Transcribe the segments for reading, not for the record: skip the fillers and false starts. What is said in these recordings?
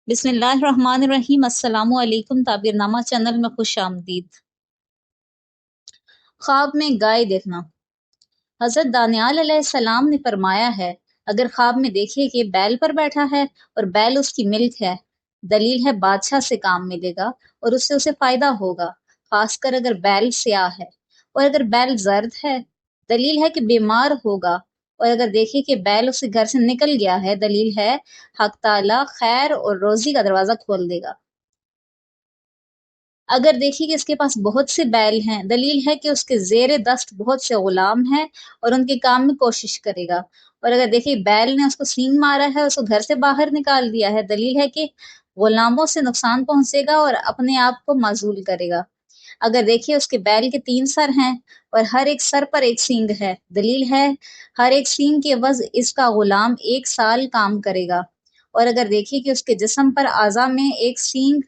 बिस्मिल्लाहिर्रहमानिर्रहीम। अस्सलामु अलैकुम। ताबीरनामा चैनल में खुश आमदीद। ख्वाब में गाय देखना। हजरत दानियाल अलैहिस्सलाम ने फरमाया है, अगर ख्वाब में देखे कि बैल पर बैठा है और बैल उसकी मिल्क है, दलील है बादशाह से काम मिलेगा और उससे उसे फायदा होगा, खासकर अगर बैल स्याह है। और अगर बैल जर्द है, दलील है कि बीमार होगा। और अगर देखे कि बैल उसके घर से निकल गया है, दलील है हक ताला खैर और रोजी का दरवाजा खोल देगा। अगर देखिए कि इसके पास बहुत से बैल हैं, दलील है कि उसके ज़ेर दस्त बहुत से गुलाम हैं और उनके काम में कोशिश करेगा। और अगर देखिए बैल ने उसको सींग मारा है, उसको घर से बाहर निकाल दिया है, दलील है कि गुलामों से नुकसान पहुंचेगा और अपने आप को माजूल करेगा। अगर देखिए उसके बैल के 3 सर हैं और हर एक सर पर एक सींग है, दलील है हर एक सींग के एवज इसका गुलाम 1 साल काम करेगा। और अगर देखिए कि उसके जिस्म पर आज़ा में एक सींग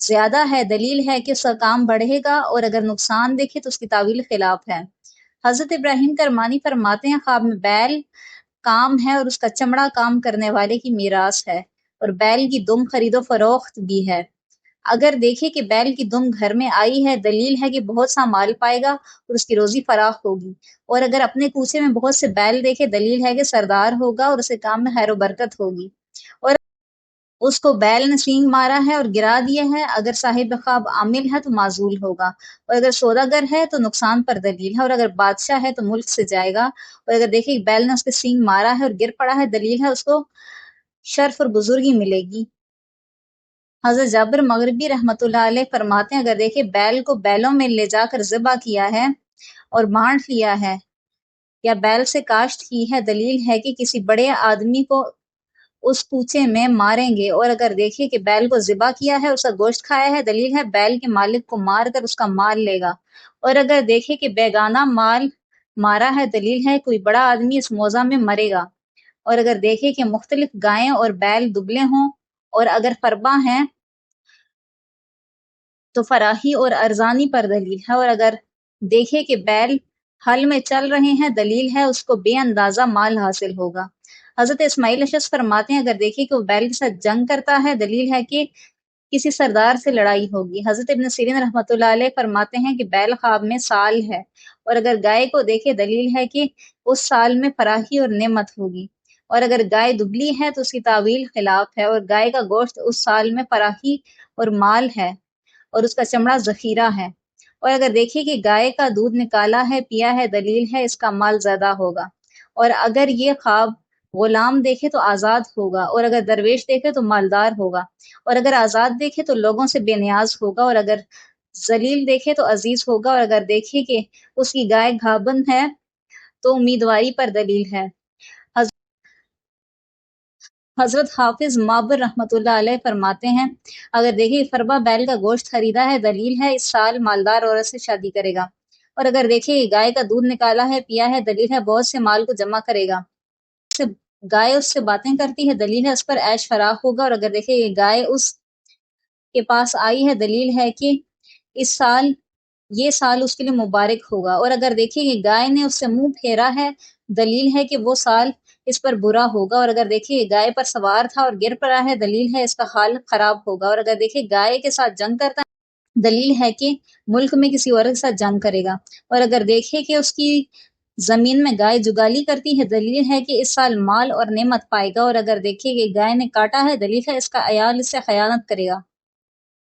ज्यादा है, दलील है कि उसका काम बढ़ेगा। और अगर नुकसान देखे तो उसकी तावील खिलाफ है। हजरत इब्राहिम करमानी फरमाते हैं, ख्वाब में बैल काम है और उसका चमड़ा काम करने वाले की मीरास है और बैल की दुम खरीदो फरोख्त भी है। अगर देखे कि बैल की दुम घर में आई है, दलील है कि बहुत सा माल पाएगा और उसकी रोजी फराख होगी। और अगर अपने कूचे में बहुत से बैल देखे, दलील है कि सरदार होगा और उसके काम में खैर बरकत होगी। और उसको बैल ने सींग मारा है और गिरा दिया है, अगर साहिब ख्वाब आमिल है तो माजूल होगा। और अगर सौदागर है तो नुकसान पर दलील है। और अगर बादशाह है तो मुल्क से जाएगा। और अगर देखिए बैल ने उसके सींग मारा है और गिर पड़ा है, दलील है उसको शर्फ और बुजुर्गी मिलेगी। हजरत जाबिर मगरिबी रहमतुल्लाह अलैह फरमाते हैं, अगर देखिए बैल को बैलों में ले जाकर ज़िबा किया है और बांट लिया है या बैल से काश्त की है, दलील है कि किसी बड़े आदमी को उस कूचे में मारेंगे। और अगर देखिए कि बैल को ज़िबा किया है, उसका गोश्त खाया है, दलील है बैल के मालिक को मार कर उसका माल लेगा। और अगर देखे कि बेगाना माल मारा है, दलील है कोई बड़ा आदमी इस मौजा में मरेगा। और अगर देखे कि मुख्तलिफ गायें और बैल दुबले हों और अगर फरबा हैं तो फराही और अरजानी पर दलील है। और अगर देखे कि बैल हल में चल रहे हैं, दलील है उसको बेअंदाजा माल हासिल होगा। हजरत इस्माइल अशस फरमाते हैं, अगर देखे कि वो बैल के साथ जंग करता है, दलील है कि किसी सरदार से लड़ाई होगी। हजरत इब्न सीरीन रहमतुल्लाह अलैह फरमाते हैं कि बैल ख्वाब में साल है और अगर गाय को देखे, दलील है कि उस साल में फराही और नेमत होगी। और अगर गाय दुबली है तो उसकी तावील खिलाफ है और गाय का गोश्त उस साल में फराही और माल है और उसका चमड़ा जखीरा है। और अगर देखिए कि गाय का दूध निकाला है, पिया है, दलील है इसका माल ज्यादा होगा। और अगर ये ख्वाब गुलाम देखे तो आज़ाद होगा और अगर दरवेश देखे तो मालदार होगा। और अगर आज़ाद देखे तो लोगों से बेनियाज होगा और अगर जलील देखे तो अजीज होगा। और अगर देखे कि उसकी गाय गाभन है तो उम्मीदवारी पर दलील है। हजरत हाफिज माबर रहमतुल्लाह अलैह फरमाते हैं, अगर देखिए फरबा बैल का गोश्त खरीदा है, दलील है इस साल मालदार औरत से शादी करेगा। और अगर देखिए गाय का दूध निकाला है, पिया है, दलील है बहुत से माल को जमा करेगा। से गाय उससे बातें करती है, दलील है उस पर ऐश फराख होगा। और अगर देखिए गाय उस के पास आई है, दलील है कि इस साल ये साल उसके लिए मुबारक होगा। और अगर देखिए कि गाय ने उससे मुंह फेरा है, दलील है कि वो साल इस पर बुरा होगा। और अगर देखिए गाय पर सवार था और गिर पड़ा है, दलील है इसका हाल खराब होगा। और अगर देखिए गाय के साथ जंग करता है, दलील है कि मुल्क में किसी औरत के साथ जंग करेगा। और अगर देखिए कि उसकी जमीन में गाय जुगाली करती है, दलील है कि इस साल माल और नेमत पाएगा। और अगर देखिए कि गाय ने काटा है, दलील है इसका अयाल इससे खयानत करेगा।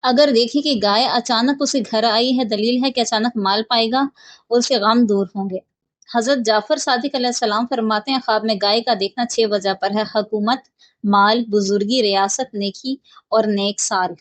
अगर देखिए कि गाय अचानक उसे घर आई है, दलील है कि अचानक माल पाएगा और उसके गम दूर होंगे। हजरत जाफर सादिक अलैहिस्सलाम फरमाते हैं, ख्वाब में गाय का देखना 6 वजह पर है: हुकूमत, माल, बुजुर्गी, रियासत, नेकी और नेक साल।